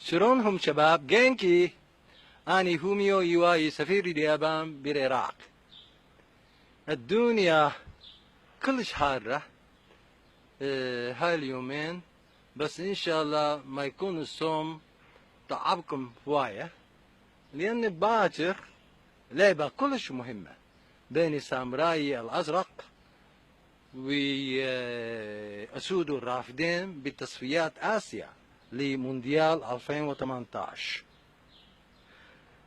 شلونهم شباب؟ جينكي. أني فوميو يواي سفير اليابان بالعراق. الدنيا كلش حارة هاي اليومين، بس إن شاء الله ما يكون الصوم تعبكم هواية، لأن باكر لعبة كلش مهمة بين الساموراي الأزرق وأسود الرافدين بتصفيات آسيا لمونديال 2018.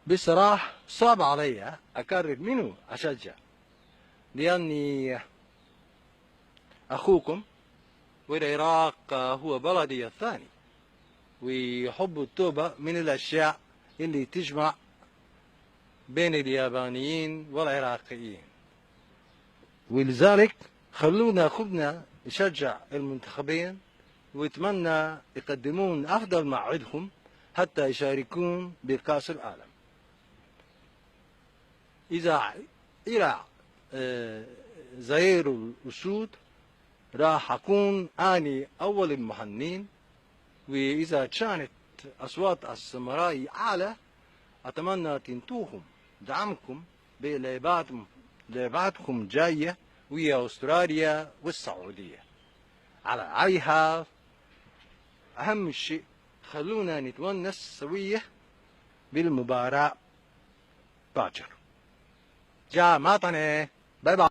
بصراحة صعب علي أقرر منو أشجع، لأني أخوكم والعراق هو بلدي الثاني، وحب التوبة من الأشياء اللي تجمع بين اليابانيين والعراقيين، ولذلك خلونا نشجع المنتخبين، واتمنى يقدمون أفضل ما عندهم حتى يشاركون بكأس العالم. إذا إلى زير الأسود راح أكون أني أول المهنين، وإذا كانت أصوات الساموراي أعلى أتمنى تنتوهم دعمكم بلعباتكم جاية ويا أستراليا والسعودية. على أي حال أهم شيء خلونا نتونس سوية بالمباراة باكر. جا ماطنة. باي باي.